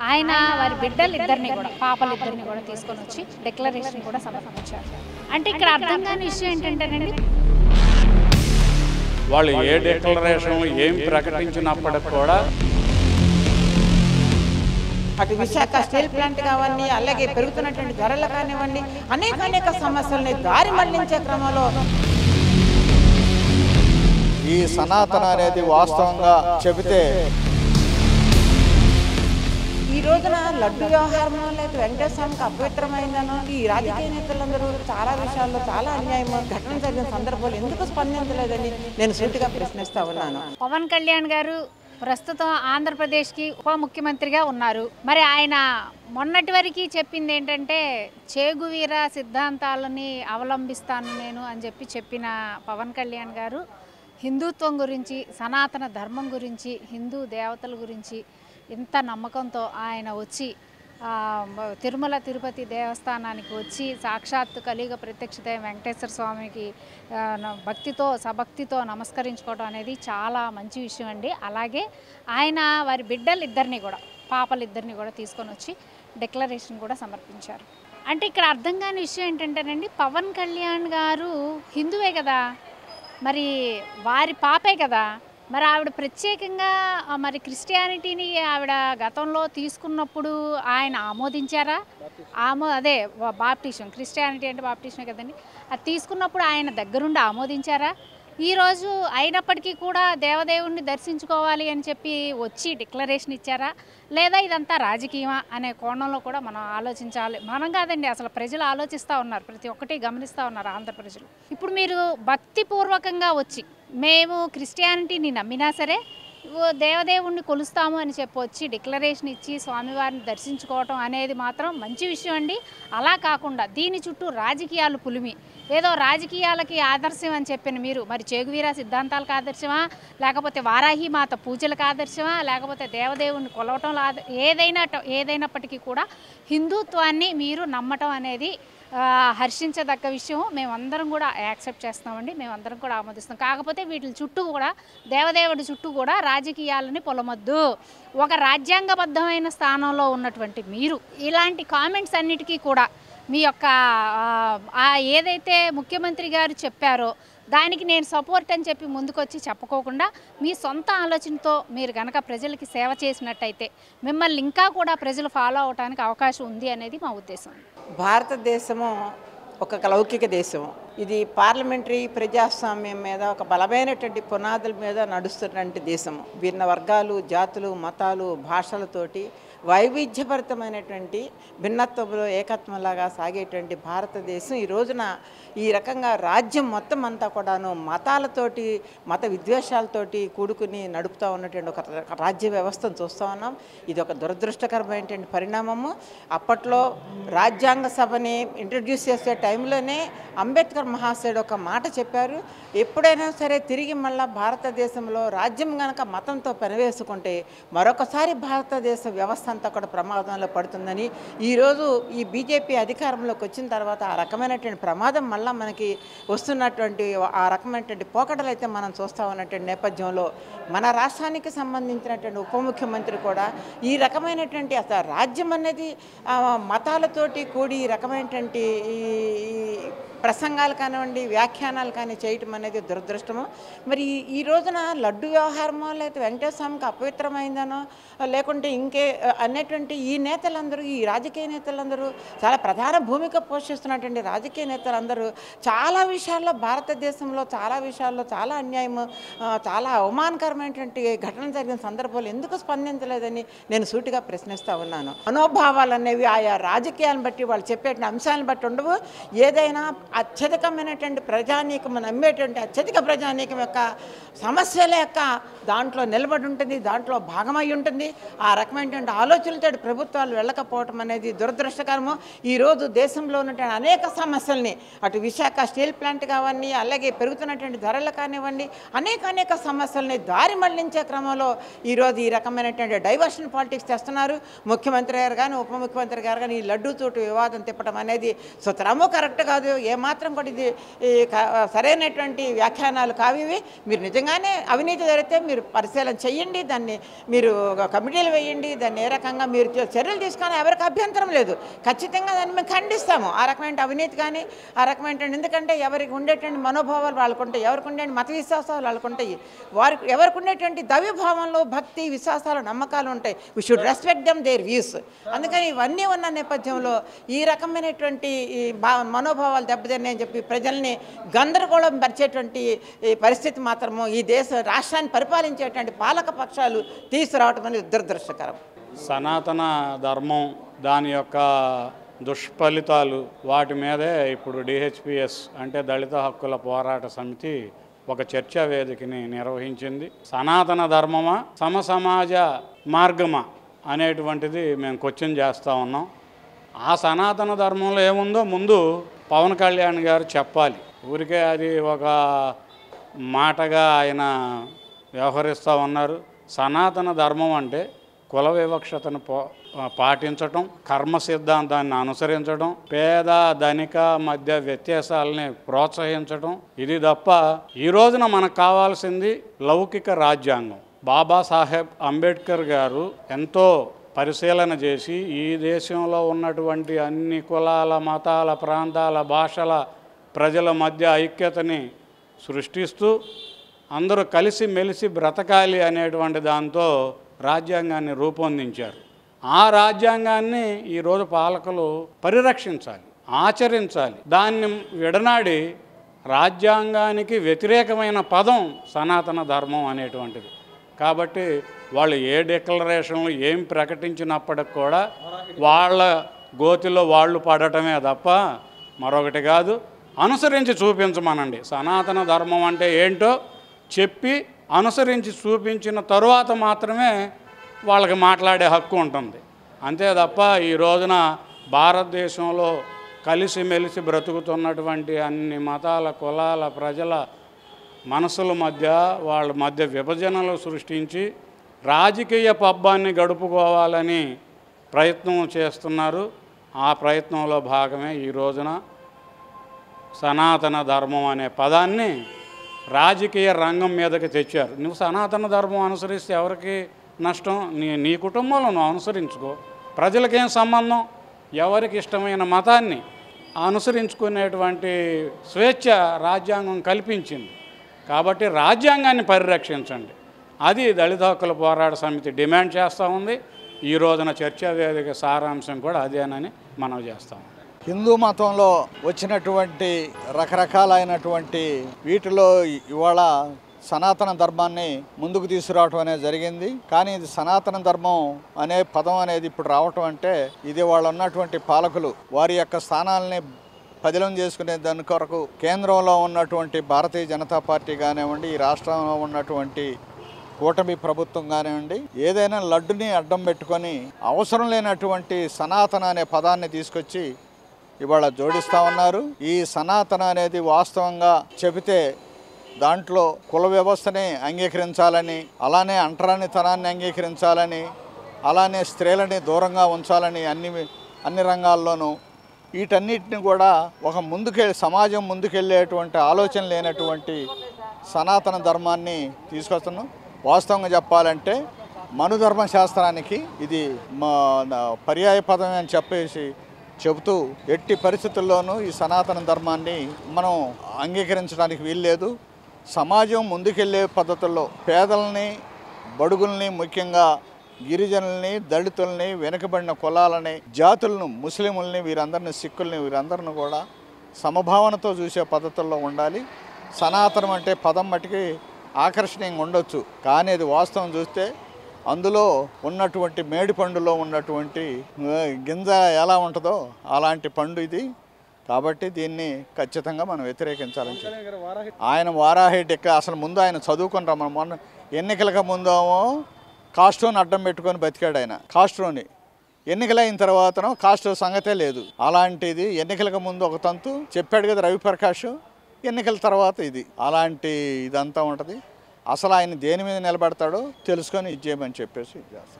ఆయన వారి బిడ్డలిద్దరిని కూడా పాపలిద్దరిని కూడా తీసుకొని వచ్చి డిక్లరేషన్ కూడా సమర్పించారు. అంటే ఇక్కడ అర్థం కాని విషయం ఏంటంటేనండి, వాళ్ళు ఏ డిక్లరేషన్ ఏం ప్రకటించినప్పటికి కూడా అటు విశాఖ స్టీల్ ప్లాంట్ కావండి, అలాగే పెరుగుతున్నటువంటి ధరలు కానివ్వండి, అనేక సమస్యల్ని దారి మళ్లించే క్రమంలో ఈ సనాతన అనేది వాస్తవంగా చెబితే ఈ రోజున లడ్డు వ్యవహారంలో లేదు వెంకటేశ్వర స్వామికి అపవిత్రమైందనో ఈ రాజకీయ నేతలందరూ చాలా విషయాల్లో చాలా అన్యాయం ఘటన జరిగిన సందర్భాలు ఎందుకు స్పందించలేదని నేను సూటిగా ప్రశ్నిస్తా ఉన్నాను. పవన్ కళ్యాణ్ గారు ప్రస్తుతం ఆంధ్రప్రదేశ్కి ఉప ముఖ్యమంత్రిగా ఉన్నారు. మరి ఆయన మొన్నటి వరకు చెప్పింది ఏంటంటే చేగువీర సిద్ధాంతాలని అవలంబిస్తాను నేను అని చెప్పిన పవన్ కళ్యాణ్ గారు హిందుత్వం గురించి, సనాతన ధర్మం గురించి, హిందూ దేవతల గురించి ఇంత నమ్మకంతో ఆయన వచ్చి తిరుమల తిరుపతి దేవస్థానానికి వచ్చి సాక్షాత్ కలియుగ ప్రత్యక్ష దైవం వెంకటేశ్వర స్వామికి భక్తితో సభక్తితో నమస్కరించుకోవడం అనేది చాలా మంచి విషయం అండి. అలాగే ఆయన వారి బిడ్డలిద్దరిని కూడా పాపలిద్దరిని కూడా తీసుకొని వచ్చి డిక్లరేషన్ కూడా సమర్పించారు. అంటే ఇక్కడ అర్థం కాని విషయం ఏంటంటేనండి, పవన్ కళ్యాణ్ గారు హిందువే కదా, మరి వారి పాపే కదా, మరి ఆవిడ ప్రత్యేకంగా మరి క్రిస్టియానిటీని ఆవిడ గతంలో తీసుకున్నప్పుడు ఆయన ఆమోదించారా? అదే బాప్టిజం, క్రిస్టియానిటీ అంటే బాప్టిజమే కదండి, అది తీసుకున్నప్పుడు ఆయన దగ్గరుండి ఆమోదించారా? ఈరోజు అయినప్పటికీ కూడా దేవదేవుణ్ణి దర్శించుకోవాలి అని చెప్పి వచ్చి డిక్లరేషన్ ఇచ్చారా? లేదా ఇదంతా రాజకీయమా అనే కోణంలో కూడా మనం ఆలోచించాలి. మనం కాదండి, అసలు ప్రజలు ఆలోచిస్తూ ఉన్నారు, ప్రతి ఒక్కటి గమనిస్తూ ఉన్నారు ఆంధ్ర ప్రజలు. ఇప్పుడు మీరు భక్తిపూర్వకంగా వచ్చి మేము క్రిస్టియానిటీని నమ్మినా సరే దేవదేవుణ్ణి కొలుస్తాము అని చెప్పొచ్చి డిక్లరేషన్ ఇచ్చి స్వామివారిని దర్శించుకోవటం అనేది మాత్రం మంచి విషయం అండి. అలా కాకుండా దీని చుట్టూ రాజకీయాలు పులిమి ఏదో రాజకీయాలకి ఆదర్శం అని చెప్పిన మీరు మరి చేగువీర సిద్ధాంతాలకు ఆదర్శమా, లేకపోతే వారాహిమాత పూజలకు ఆదర్శమా, లేకపోతే దేవదేవుణ్ణి కొలవటంలో ఏదైనప్పటికీ కూడా హిందుత్వాన్ని మీరు నమ్మటం అనేది హర్షించదగ్గ విషయం. మేమందరం కూడా యాక్సెప్ట్ చేస్తామండి, మేమందరం కూడా ఆమోదిస్తాం. కాకపోతే వీటి చుట్టూ కూడా దేవదేవుడి చుట్టూ కూడా రాజకీయాలని పొలమొద్దు. ఒక రాజ్యాంగబద్ధమైన స్థానంలో ఉన్నటువంటి మీరు ఇలాంటి కామెంట్స్ అన్నిటికీ కూడా మీ యొక్క ఏదైతే ముఖ్యమంత్రి గారు చెప్పారో దానికి నేను సపోర్ట్ అని చెప్పి ముందుకొచ్చి చెప్పుకోకుండా మీ సొంత ఆలోచనతో మీరు కనుక ప్రజలకి సేవ చేసినట్టయితే మిమ్మల్ని ఇంకా కూడా ప్రజలు ఫాలో అవడానికి అవకాశం ఉంది అనేది మా ఉద్దేశం. భారతదేశము ఒక లౌకిక దేశం. ఇది పార్లమెంటరీ ప్రజాస్వామ్యం మీద ఒక బలమైనటువంటి పునాదుల మీద నడుస్తున్నటువంటి దేశము. భిన్న వర్గాలు, జాతులు, మతాలు, భాషలతోటి వైవిధ్యభరితమైనటువంటి భిన్నత్వంలో ఏకత్వంలాగా సాగేటువంటి భారతదేశం ఈ రోజున ఈ రకంగా రాజ్యం మొత్తం అంతా కూడాను మతాలతోటి, మత విద్వేషాలతోటి కూడుకుని నడుపుతూ ఉన్నటువంటి ఒక రాజ్య వ్యవస్థను చూస్తూ ఉన్నాం. ఇది ఒక దురదృష్టకరమైనటువంటి పరిణామము. అప్పట్లో రాజ్యాంగ సభని ఇంట్రడ్యూస్ చేసే టైంలోనే అంబేద్కర్ మహాశయుడు ఒక మాట చెప్పారు, ఎప్పుడైనా సరే తిరిగి మళ్ళీ భారతదేశంలో రాజ్యం కనుక మతంతో పెనవేసుకుంటే మరొకసారి భారతదేశ వ్యవస్థ అంతా కూడా ప్రమాదంలో పడుతుందని, ఈరోజు ఈ బీజేపీ అధికారంలోకి వచ్చిన తర్వాత ఆ రకమైనటువంటి ప్రమాదం మళ్ళీ మనకి వస్తున్నటువంటి ఆ రకమైనటువంటి పోకడలు అయితే మనం చూస్తూ ఉన్నటువంటి నేపథ్యంలో మన రాష్ట్రానికి సంబంధించినటువంటి ఉప ముఖ్యమంత్రి కూడా ఈ రకమైనటువంటి అసలు రాజ్యం అనేది మతాలతోటి కూడి ఈ రకమైనటువంటి ఈ ప్రసంగాలు కానివ్వండి, వ్యాఖ్యానాలు కానీ చేయటం అనేది దురదృష్టము. మరి ఈ రోజున లడ్డు వ్యవహారమో లేకపోతే వెంకటేశ్వర స్వామికి అపవిత్రమైందనో లేకుంటే ఇంకే అనేటువంటి ఈ నేతలందరూ, ఈ రాజకీయ నేతలందరూ, చాలా ప్రధాన భూమిక పోషిస్తున్నటువంటి రాజకీయ నేతలందరూ చాలా విషయాల్లో భారతదేశంలో చాలా విషయాల్లో చాలా అన్యాయము, చాలా అవమానకరమైనటువంటి ఘటనలు జరిగిన సందర్భాలు ఎందుకు స్పందించలేదని నేను సూటిగా ప్రశ్నిస్తూ ఉన్నాను. మనోభావాలు అనేవి ఆయా రాజకీయాలను బట్టి, వాళ్ళు చెప్పేటువంటి అంశాలను బట్టి ఉండవు. ఏదైనా అత్యధికమైనటువంటి ప్రజానీకం నమ్మేటువంటి అత్యధిక ప్రజానీకం యొక్క సమస్యల యొక్క దాంట్లో నిలబడి ఉంటుంది, దాంట్లో భాగమై ఉంటుంది. ఆ రకమైనటువంటి ఆలోచనలతో ప్రభుత్వాలు వెళ్ళకపోవటం అనేది దురదృష్టకరము. ఈరోజు దేశంలో ఉన్నటువంటి అనేక సమస్యల్ని అటు విశాఖ స్టీల్ ప్లాంట్ కావండి, అలాగే పెరుగుతున్నటువంటి ధరలు కానివ్వండి, అనేక సమస్యల్ని దారి మళ్లించే క్రమంలో ఈరోజు ఈ రకమైనటువంటి డైవర్షన్ పాలిటిక్స్ తెస్తున్నారు. ముఖ్యమంత్రి గారు కానీ ఉప ముఖ్యమంత్రి గారు కానీ ఈ లడ్డూతోటి వివాదం తిప్పడం అనేది సుతరాము కరెక్ట్ కాదు. ఏమాత్రం కూడా ఇది సరైనటువంటి వ్యాఖ్యానాలు కావివి. మీరు నిజంగానే అవినీతి జరిగితే మీరు పరిశీలన చెయ్యండి, దాన్ని మీరు కమిటీలు వేయండి, దాన్ని ఏ రకంగా మీరు చర్యలు తీసుకొని ఎవరికి అభ్యంతరం లేదు. ఖచ్చితంగా దాన్ని మేము ఖండిస్తాము. ఆ రకమైన అవినీతి కానీ ఆ రకమైన, ఎందుకంటే ఎవరికి ఉండేటువంటి మనోభావాలు వాళ్ళకు ఉంటాయి, ఎవరికి ఉండే మత విశ్వాసాలు వాళ్ళకు ఉంటాయి, ఎవరికి ఉండేటువంటి దైవభావంలో భక్తి విశ్వాసాలు నమ్మకాలు ఉంటాయి. We should respect them there views. అందుకని ఇవన్నీ ఉన్న నేపథ్యంలో ఈ రకమైనటువంటి ఈ మనోభావాలు దెబ్బతిన్నాయని చెప్పి ప్రజల్ని గందరగోళం పరిచేటువంటి పరిస్థితి మాత్రము ఈ రాష్ట్రాన్ని పరిపాలించేటువంటి పాలక పక్షాలు తీసుకురావటం అనేది దురదృష్టకరం. సనాతన ధర్మం దాని యొక్క దుష్ఫలితాలు వాటి మీదే ఇప్పుడు డిహెచ్పిఎస్ అంటే దళిత హక్కుల పోరాట సమితి ఒక చర్చా వేదికని నిర్వహించింది. సనాతన ధర్మమా సమసమాజ మార్గమా అనేటువంటిది మేము క్వశ్చన్ చేస్తూ ఉన్నాం. ఆ సనాతన ధర్మంలో ఏముందో ముందు పవన్ కళ్యాణ్ గారు చెప్పాలి. ఊరికే అది ఒక మాటగా ఆయన వ్యవహరిస్తూ ఉన్నారు. సనాతన ధర్మం అంటే కుల వివక్షతను పాటించటం, కర్మ సిద్ధాంతాన్ని అనుసరించడం, పేద ధనిక మధ్య వ్యత్యాసాలని ప్రోత్సహించడం, ఇది తప్ప ఈ రోజున మనకు కావాల్సింది లౌకిక రాజ్యాంగం. బాబాసాహెబ్ అంబేద్కర్ గారు ఎంతో పరిశీలన చేసి ఈ దేశంలో ఉన్నటువంటి అన్ని కులాల మతాల ప్రాంతాల భాషల ప్రజల మధ్య ఐక్యతని సృష్టిస్తూ అందరూ కలిసి మెలిసి బ్రతకాలి అనేటువంటి దాంతో రాజ్యాంగాన్ని రూపొందించారు. ఆ రాజ్యాంగాన్ని ఈరోజు పాలకులు పరిరక్షించాలి, ఆచరించాలి. దాన్ని విడనాడి రాజ్యాంగానికి వ్యతిరేకమైన పదం సనాతన ధర్మం అనేటువంటిది. కాబట్టి వాళ్ళు ఏ డిక్లరేషన్లు ఏం ప్రకటించినప్పటికి కూడా వాళ్ళ గోతిలో వాళ్ళు పడటమే తప్ప మరొకటి కాదు. అనుసరించి చూపించమనండి. సనాతన ధర్మం అంటే ఏంటో చెప్పి అనుసరించి చూపించిన తరువాత మాత్రమే వాళ్ళకి మాట్లాడే హక్కు ఉంటుంది. అంతే తప్ప ఈ రోజున భారతదేశంలో కలిసిమెలిసి బ్రతుకుతున్నటువంటి అన్ని మతాల కులాల ప్రజల మనసుల మధ్య వాళ్ళ మధ్య విభజనలు సృష్టించి రాజకీయ పబ్బాన్ని గడుపుకోవాలని ప్రయత్నం చేస్తున్నారు. ఆ ప్రయత్నంలో భాగమే ఈ రోజున సనాతన ధర్మం అనే పదాన్ని రాజకీయ రంగం మీదకి తెచ్చారు. నువ్వు సనాతన ధర్మం అనుసరిస్తే ఎవరికి నష్టం? నీ కుటుంబంలో నువ్వు అనుసరించుకో, ప్రజలకేం సంబంధం? ఎవరికి ఇష్టమైన మతాన్ని అనుసరించుకునేటువంటి స్వేచ్ఛ రాజ్యాంగం కల్పించింది. కాబట్టి రాజ్యాంగాన్ని పరిరక్షించండి. అది దళిత హక్కుల పోరాట సమితి డిమాండ్ చేస్తూ ఉంది. ఈ రోజున చర్చా వేదిక సారాంశం కూడా అదేనని మనం చేస్తాం. హిందూ మతంలో వచ్చినటువంటి రకరకాలైనటువంటి వీటిలో ఇవాళ సనాతన ధర్మాన్ని ముందుకు తీసుకురావటం అనేది జరిగింది. కానీ ఇది సనాతన ధర్మం అనే పదం అనేది ఇప్పుడు రావటం అంటే ఇది వాళ్ళు ఉన్నటువంటి పాలకులు వారి యొక్క స్థానాలని పదిలం చేసుకునే దాని కొరకు కేంద్రంలో ఉన్నటువంటి భారతీయ జనతా పార్టీ కానివ్వండి, ఈ రాష్ట్రంలో ఉన్నటువంటి కూటమి ప్రభుత్వం కానివ్వండి, ఏదైనా లడ్డుని అడ్డం పెట్టుకొని అవసరం లేనటువంటి సనాతన అనే పదాన్ని తీసుకొచ్చి ఇవాళ జోడిస్తూ ఉన్నారు. ఈ సనాతన అనేది వాస్తవంగా చెబితే దాంట్లో కుల వ్యవస్థని అంగీకరించాలని, అలానే అంటరానితనాన్ని అంగీకరించాలని, అలానే స్త్రీలని దూరంగా ఉంచాలని అన్ని రంగాల్లోనూ వీటన్నిటిని కూడా ఒక సమాజం ముందుకెళ్ళేటువంటి ఆలోచన లేనటువంటి సనాతన ధర్మాన్ని తీసుకొస్తున్నాం. వాస్తవంగా చెప్పాలంటే మనుధర్మ శాస్త్రానికి ఇది పర్యాయ పదం అని చెప్పేసి చెబుతూ ఎట్టి పరిస్థితుల్లోనూ ఈ సనాతన ధర్మాన్ని మనం అంగీకరించడానికి వీల్లేదు. సమాజం ముందుకెళ్ళే పద్ధతుల్లో పేదల్ని, బడుగుల్ని, ముఖ్యంగా గిరిజనుల్ని, దళితుల్ని, వెనుకబడిన కులాలని, జాతులను, ముస్లింలని, వీరందరిని, సిక్కుల్ని, వీరందరిని కూడా సమభావనతో చూసే పద్ధతుల్లో ఉండాలి. సనాతనం అంటే పదం మటుకి ఆకర్షణీయంగా ఉండొచ్చు, కానీ అది వాస్తవం చూస్తే అందులో ఉన్నటువంటి మేడి పండులో ఉన్నటువంటి గింజ ఎలా ఉంటుందో అలాంటి పండు ఇది. కాబట్టి దీన్ని ఖచ్చితంగా మనం వ్యతిరేకించాలని చెప్పి ఆయన వారాహిటిక అసలు ముందు ఆయన చదువుకుంటాం. మనం మొన్న ఎన్నికలకు ముందేమో కాస్ట్రోని అడ్డం పెట్టుకొని బతికాడు ఆయన. కాస్ట్రోని ఎన్నికలైన తర్వాతనో కాస్ట్రో సంగతే లేదు. అలాంటిది ఎన్నికలకు ముందు ఒక తంతు చెప్పాడు కదా రవిప్రకాష్, ఎన్నికల తర్వాత ఇది అలాంటి ఇదంతా ఉంటుంది. అసలు ఆయన దేని మీద నిలబడతాడో తెలుసుకొని ఇది చేయమని చెప్పేసి చేస్తాం.